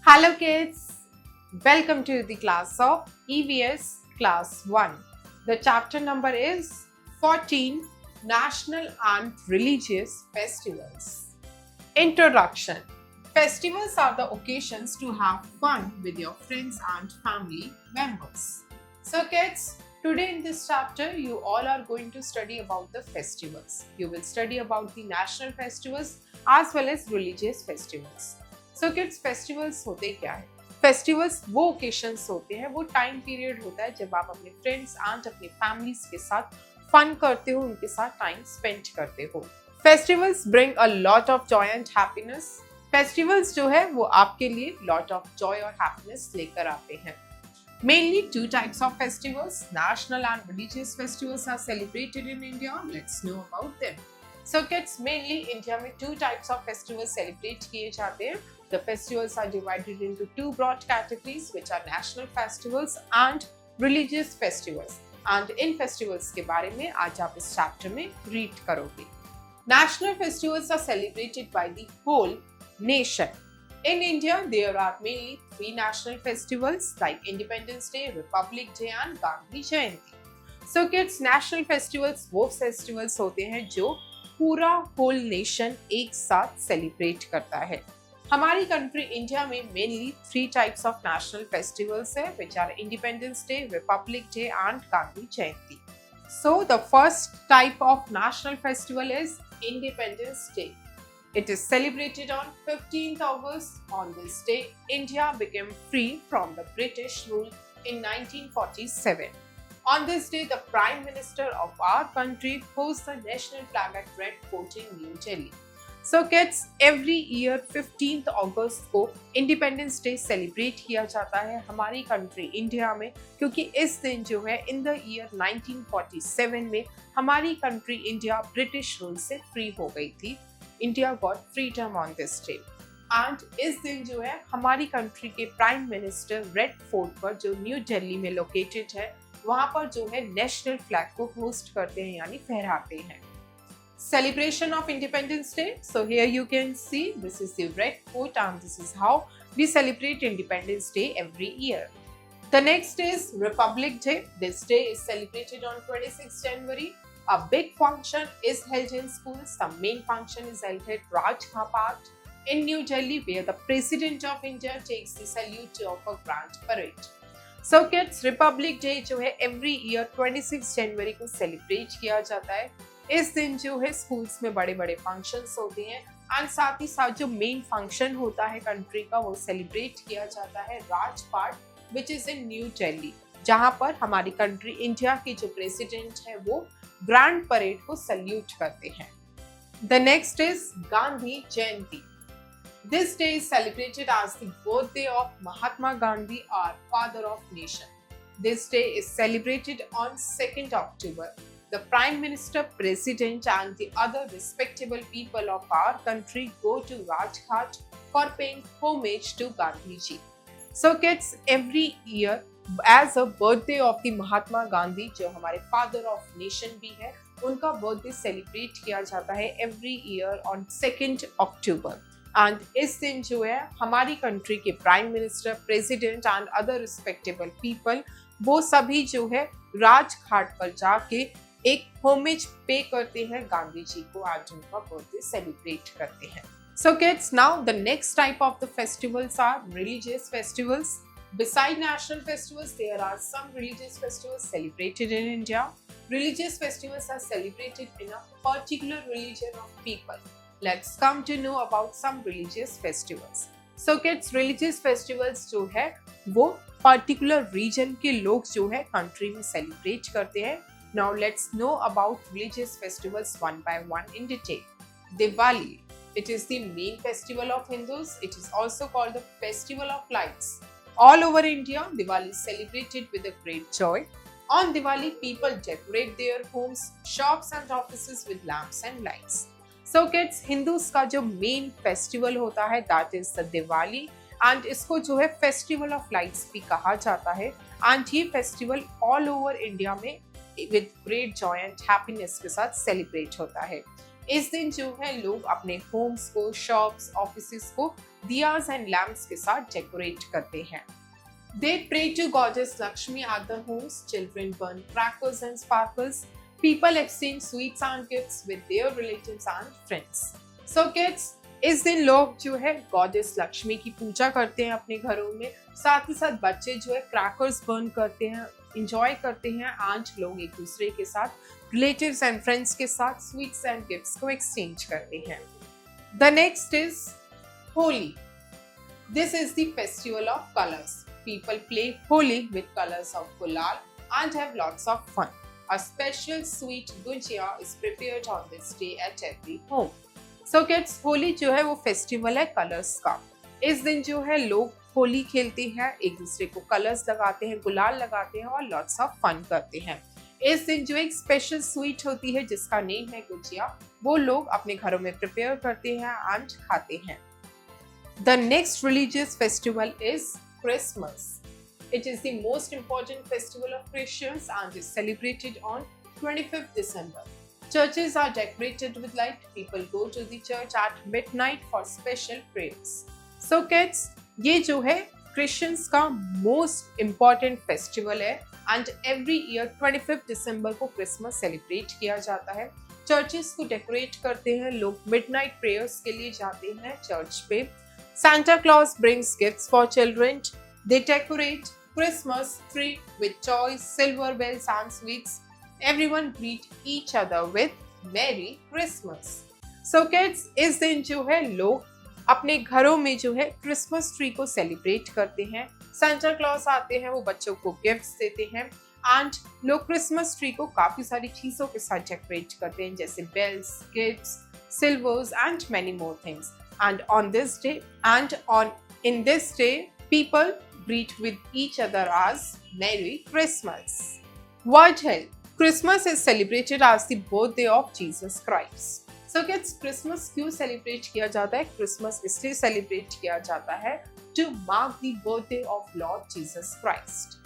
Hello kids, welcome to the class of EVS class 1. The chapter number is 14 National and Religious Festivals. Introduction. Festivals are the occasions to have fun with your friends and family members. So kids, today in this chapter you all are going to study about the festivals. You will study about the national festivals as well as religious festivals. So kids festivals होते क्या है? Festivals वो occasions होते हैं, वो time period होता है जब आप अपने फ्रेंड्स एंड अपनी फैमिलीज के साथ फन करते हो, उनके साथ टाइम स्पेंड करते हो. Festivals bring a lot of Joy and happiness. Festivals जो है वो आपके लिए लॉट ऑफ जॉय और हैप्पीनेस लेकर आते हैं. Mainly two types of festivals, national and religious festivals are celebrated in India. Let's know about them. So kids, mainly India में two types of festivals celebrate किए जाते हैं. The festivals are divided into two broad categories, which are national festivals and religious festivals. And in festivals के बारे में आज आप इस chapter में read करोगे. National festivals are celebrated by the whole nation. In India, there are mainly three national festivals like Independence Day, Republic Day and Gandhi Jayanti. So kids, national festivals वो festivals होते हैं जो पूरा whole nation एक साथ celebrate करता है. हमारी कंट्री इंडिया में mainly three types of national festivals है, which are Independence day, Republic day and Gandhi Jayanti. So the first type of national festival is Independence Day. It is celebrated on 15th August. On this day, India became free from the British rule in 1947. On this day, the Prime Minister of our country hoists the national flag at Red Fort in New Delhi. So kids, every year 15th August को independence day celebrate किया जाता है हमारी country India में, क्योंकि इस दिन जो है इन द ईयर 1947 में हमारी कंट्री इंडिया ब्रिटिश रूल से फ्री हो गई थी. India got freedom on this day. And इस दिन जो है हमारी कंट्री के प्राइम मिनिस्टर रेड फोर्ट पर जो न्यू दिल्ली में लोकेटेड है वहाँ पर जो है नेशनल फ्लैग को होस्ट करते हैं यानी फहराते हैं. Celebration of Independence Day. So here you can see this is the Red Fort and this is how we celebrate Independence Day every year. The next is Republic Day. This day is celebrated on 26 January. A big function is held in schools. The main function is held at Rajghat in New Delhi, where the President of India takes the salute of a grand parade. So kids, Republic Day जो है every year 26 January को celebrate किया जाता है. इस दिन जो है स्कूल्स में बड़े बड़े फंक्शंस होते हैं एंड साथ ही साथ जो मेन फंक्शन होता है कंट्री का वो सेलिब्रेट किया जाता है राजपाट, which is in new Delhi, जहां पर हमारी कंट्री इंडिया के जो प्रेसिडेंट है वो ग्रैंड परेड को सल्यूट करते हैं. The next is Gandhi Jayanti. This day is celebrated as the birthday of Mahatma Gandhi, our father of nation. This day is celebrated on 2nd October. The Prime Minister, President and the other respectable people of our country go to Rajghat for paying homage to Gandhi ji. So kids, every year as a birthday of the Mahatma Gandhi, जो हमारे father of nation भी है, उनका birthday celebrate किया जाता है every year on 2nd October. And इस दिन जो है हमारी country के Prime Minister, President and other respectable people वो सभी जो है राजघाट पर जाके एक होमेज पे करते हैं गांधी जी को, आज उनका बर्थडे सेलिब्रेट करते हैं. So kids, now the next type of the festivals are religious festivals. Beside national festivals, there are some religious festivals celebrated in India. Religious festivals are celebrated in a particular religion of people. Let's come to know about some religious festivals. So kids, religious festivals जो है वो particular region के लोग जो है country में celebrate करते हैं. Now let's know about religious festivals one by one in detail. Diwali. It is the main festival of Hindus. It is also called the Festival of Lights. All over India, Diwali is celebrated with a great joy. On Diwali, people decorate their homes, shops and offices with lamps and lights. So kids, Hindus का जो main festival होता है that is the Diwali, and इसको जो है Festival of Lights भी कहा जाता है. And ये festival all over India में with great joy and happiness के साथ celebrate होता है. इस दिन जो है लोग अपने होम्स को, शॉप्स, ऑफिसेस को दियाज एंड लैम्प्स के साथ डेकोरेट करते हैं। They pray to goddess Lakshmi at the homes. Children burn crackers and sparkles. People exchange sweets and gifts with their relatives and friends. So kids, इस दिन लोग जो है गॉडेस लक्ष्मी की पूजा करते हैं अपने घरों में। साथ ही साथ बच्चे जो है क्रैकर्स बर्न करते हैं, इंजॉय करते हैं। आज लोग एक दूसरे के साथ, रिलेटिव्स एंड फ्रेंड्स के साथ स्वीट्स एंड गिफ्ट्स को एक्सचेंज करते हैं। The next is Holi. This is the festival of colors. People play Holi with colors of gulal and have lots of fun. A special sweet gujia is prepared on this day at every home. So kids, Holi जो है वो festival है colours का। इस दिन जो है लोग होली खेलते हैं, एक दूसरे को कलर्स लगाते हैं, गुलाल लगाते हैं और लॉट्स ऑफ फन करते हैं। इस दिन जो एक स्पेशल स्वीट होती है जिसका नेम है गुजिया, वो लोग अपने घरों में प्रिपेयर करते हैं एंड खाते हैं। The next religious festival is Christmas. It is the most important festival of Christians and is celebrated on 25th December. Churches are decorated with light. People go to the church at midnight for special prayers. So kids, ये जो है Christians का most important festival है and every year 25th December को Christmas celebrate किया जाता है। Churches को decorate करते हैं, लोग midnight prayers के लिए जाते हैं चर्च पे। Santa Claus brings gifts for children. They decorate Christmas tree with toys, silver bells and sweets. Everyone greet each other with Merry Christmas. So kids, इस दिन जो है लोग अपने घरों में जो है क्रिसमस ट्री को सेलिब्रेट करते हैं। Santa Claus आते हैं, वो बच्चों को गिफ्ट्स देते हैं एंड लोग क्रिसमस ट्री को काफी सारी चीजों के साथ डेकोरेट करते हैं जैसे bells, gifts, silvers and many more things. And in this day, people greet with each other as Merry Christmas. What else? Christmas is celebrated as the birthday of Jesus Christ. So kids, Christmas क्यों celebrate किया जाता है? Christmas इसलिए celebrate किया जाता है to mark the birthday of Lord Jesus Christ.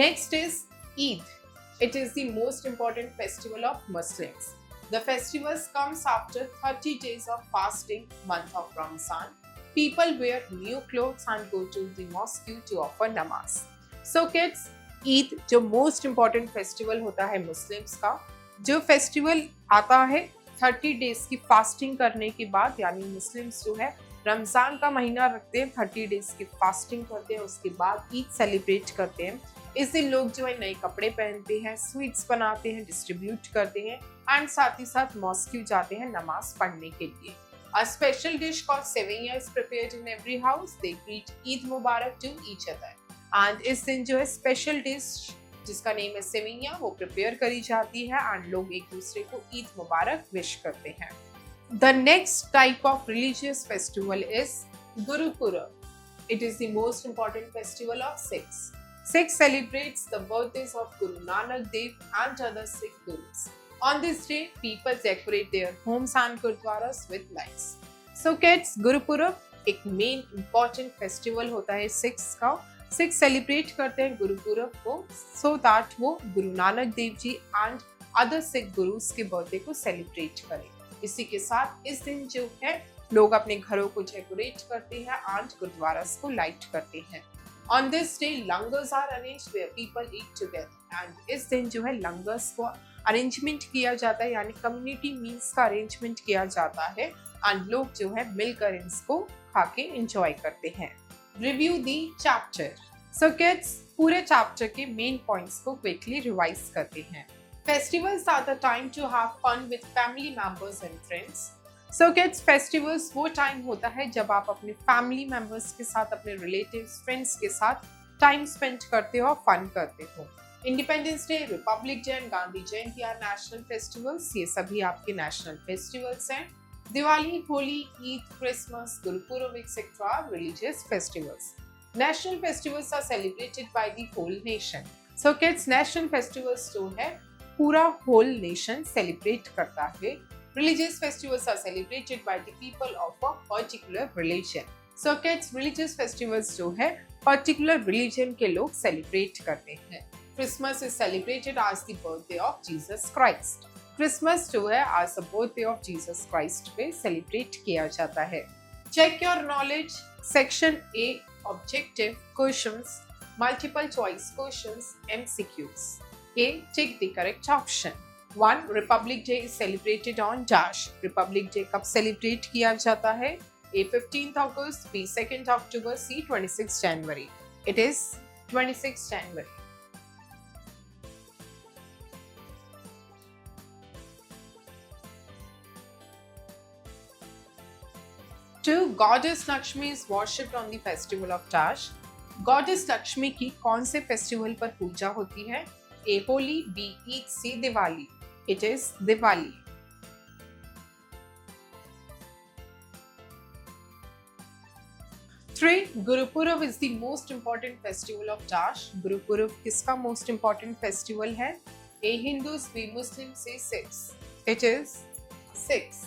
Next is Eid. It is the most important festival of Muslims. The festival comes after 30 days of fasting month of Ramzan. People wear new clothes and go to the mosque to offer namaz. So kids, Eid जो most important festival होता है Muslims का, जो festival आता है 30 days की fasting करने के बाद, यानी मुस्लिम्स जो है रमज़ान का महीना रखते हैं, 30 days की fasting करते हैं, उसके बाद ईद सेलिब्रेट करते हैं। इस दिन लोग जो है नए कपड़े पहनते हैं, स्वीट्स बनाते हैं, डिस्ट्रीब्यूट करते हैं एंड साथ ही साथ मॉस्क्यू जाते हैं नमाज पढ़ने के लिए। A special dish called sewaiya is prepared in every house. They greet Eid Mubarak to each other. And इस दिन जो है स्पेशल डिश जिसका नेम है सेवैया वो प्रिपेयर करी जाती है एंड लोग एक दूसरे को ईद मुबारक विश करते हैं। The next type of religious festival is Guru Purab. It is the most important festival of Sikhs. Sikhs celebrates the birthdays of Guru Nanak Dev and other Sikh gurus. On this day, people decorate their homes and gurdwaras with lights. So kids, Guru Purab एक main important festival होता है Sikhs का। Sikhs celebrate करते हैं गुरु पूरब को so that वो Guru Nanak Dev ji and other Sikh gurus के बर्थडे को सेलिब्रेट करें। इसी के साथ इस दिन जो है लोग अपने घरों को डेकोरेट करते हैं एंड गुरुद्वारास को लाइट करते हैं। On this day, langars are arranged where people eat together. And इस दिन जो है लंगर्स को अरेंजमेंट किया जाता है, यानी कम्युनिटी मील्स का अरेंजमेंट किया जाता है एंड लोग जो है मिलकर इसको खा के एंजॉय करते हैं। Review the chapter. So kids, पूरे चैप्टर के मेन पॉइंट्स को क्विकली रिवाइज करते हैं। Festivals are the time to have fun with family members and friends. So kids, festivals वो टाइम होता है जब आप अपने फैमिली मेंबर्स के साथ, अपने रिलेटिव्स, फ्रेंड्स के साथ टाइम स्पेंड करते हो और फन करते हो। Independence day, Republic day and Gandhi Jayanti are national festivals. ये सभी आपके नेशनल फेस्टिवल्स हैं। Diwali, Holi, Eid, Christmas, Gurpurab etcetera religious festivals. National festivals are celebrated by the whole nation. So kids, national festivals जो है पूरा होल नेशन सेलिब्रेट करता है। Religious festivals are celebrated by the people of a particular religion. So kids, religious festivals जो है particular religion के लोग celebrate करते हैं। Christmas is celebrated as the birthday of Jesus Christ. Christmas जो है आज the birthday of Jesus Christ पे सेलिब्रेट किया जाता है। Check your knowledge, section A objective questions, multiple choice questions, MCQs. A. Take the correct option. 1. Republic Day is celebrated on dash. Republic Day कब celebrate किया जाता है? A. 15th August, B. 2nd October, C. 26th January. It is 26th January. 2. Goddess Lakshmi is worshipped on the festival of Dash. Goddess Lakshmi की कौन से festival पर पूजा होती है? A. Holi, B. Eid, C. Diwali. It is Diwali. 3. Guru Purab is the most important festival of Dash. Guru Purab किसका most important festival है? A. Hindus, B. Muslims, C. Sikhs. It is Sikhs.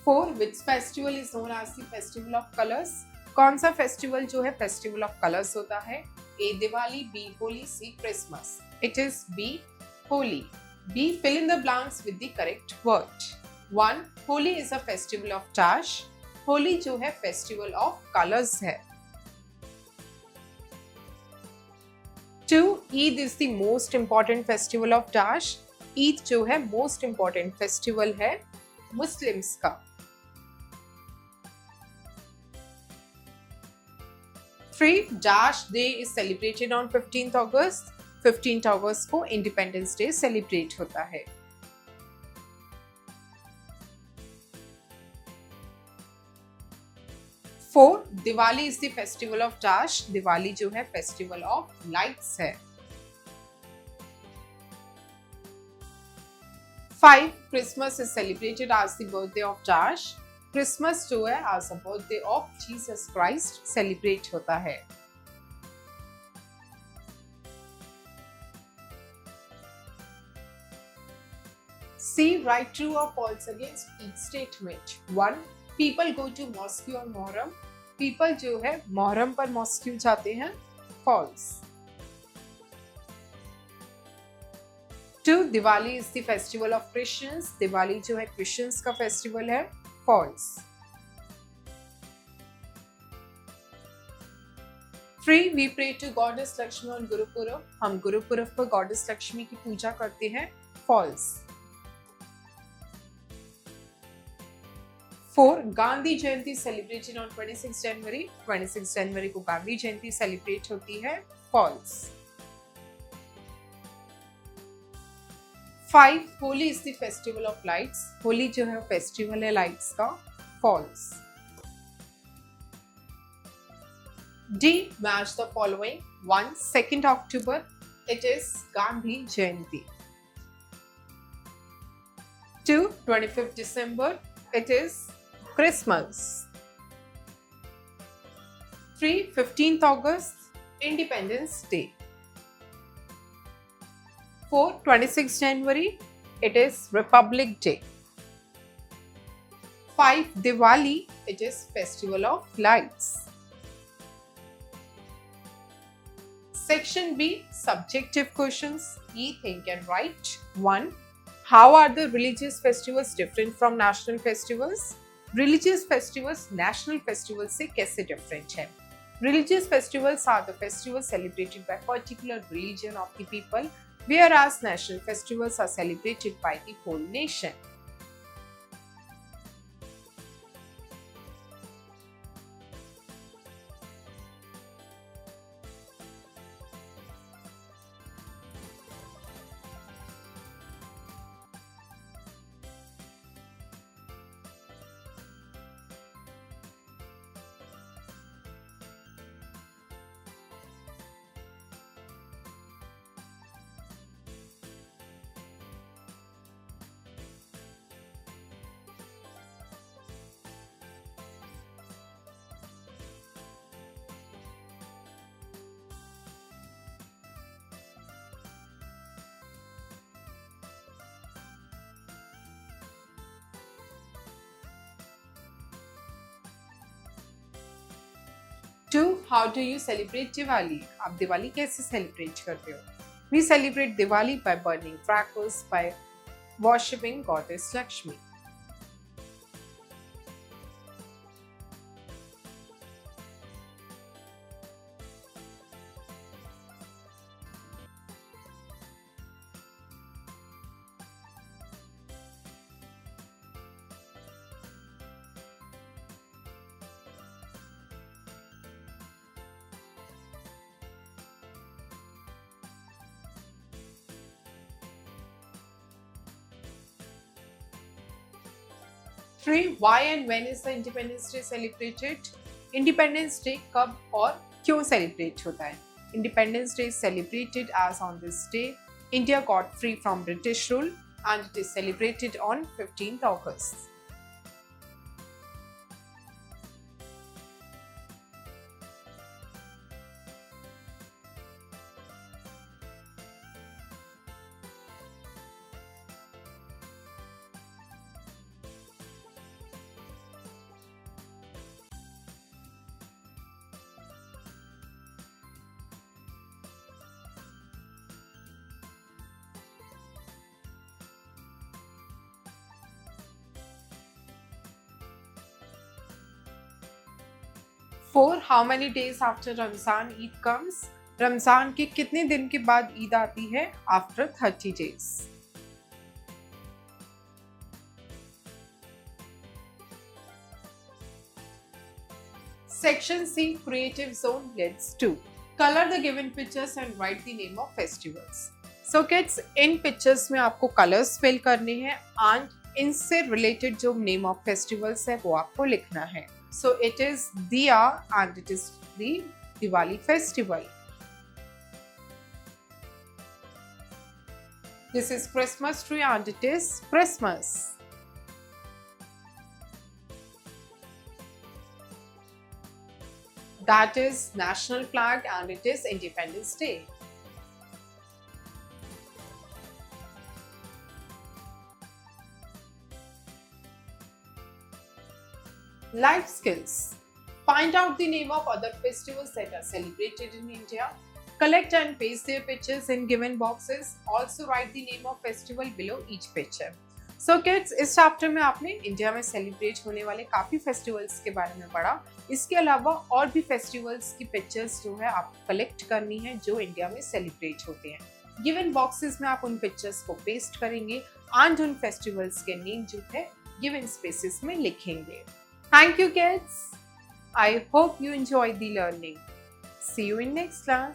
4. Which festival is known as the festival of colors? कौन सा festival जो है festival of colours होता है? A. Diwali, B. Holi, C. Christmas. It is B. Holi. B. Fill in the blanks with the correct word. 1. Holi is a festival of Dash. Holi जो है festival of colours है. 2. Eid is the most important festival of Dash. Eid जो है most important festival है Muslims का. 3. Dash Day is celebrated on 15th August. 15th August को independence day celebrate होता है. 4. Diwali is the festival of Dash. Diwali जो है फेस्टिवल ऑफ लाइट्स है. 5. Christmas is celebrated as the birthday of Dash. Christmas जो है आज the birthday of Jesus Christ celebrate होता है. 'C. Write true or false against each statement. 1. People go to mosque on Muharram. People जो है मुहर्रम पर mosque जाते हैं. False. 2. Diwali is the festival of Christians. Diwali जो है क्रिश्चियंस का फेस्टिवल है. False. 3. We pray to Goddess Lakshmi on Guru Purab. हम गुरु पुरब पर गॉडेस लक्ष्मी की पूजा करते हैं. False. 4. Gandhi Jayanti celebrated on 26 जनवरी. 26 जनवरी को गांधी जयंती सेलिब्रेट होती है. False. 5. Holi is the festival of lights. Holi जो है फेस्टिवल है लाइट्स का. False. D. Match the following. 1. 2nd October. It is Gandhi Jayanti. 2. 25th December. It is Christmas. 3. 15th August. Independence Day. 4. 26th January. It is Republic Day. 5. Diwali. It is Festival of Lights. Section B. Subjective questions. E. Think and write. 1. How are the religious festivals different from national festivals? Religious festivals national festivals से कैसे different है? Religious festivals are the festivals celebrated by particular religion of the people, whereas national festivals are celebrated by the whole nation. Two how do you celebrate Diwali? आप दिवाली कैसे celebrate करते हो? We celebrate Diwali by burning crackers, by worshipping Goddess Lakshmi. Three, why and when is the Independence Day celebrated? Independence Day कब और क्यों celebrate होता है? Independence Day is celebrated as on this day India got free from British rule and it is celebrated on 15th August. Four, how many days after Ramzan Eid comes? Ramzan के कितने दिन के बाद ईद आती है? After 30 days. Section C, creative zone. Let's do. Color the given pictures and write the name of festivals. So kids, in pictures में आपको colors fill करने हैं and इनसे related जो name of festivals है वो आपको लिखना है. So it is Diya and it is the Diwali festival. This is Christmas tree and it is Christmas. That is national flag and it is Independence Day. Life skills. Find out the name of other festivals that are celebrated in India. Collect and paste their pictures in given boxes. Also write the name of festival below each picture. So kids, इस chapter में आपने India में celebrate होने वाले काफ़ी festivals के बारे में पढ़ा. इसके अलावा और भी फेस्टिवल्स की पिक्चर्स जो है आपको कलेक्ट करनी है जो इंडिया में सेलिब्रेट होते हैं. गिवन बॉक्सेस में आप उन पिक्चर्स को पेस्ट करेंगे एंड उन फेस्टिवल्स के नेम जो है गिवन स्पेसेस में लिखेंगे. Thank you kids. I hope you enjoyed the learning. See you in next class.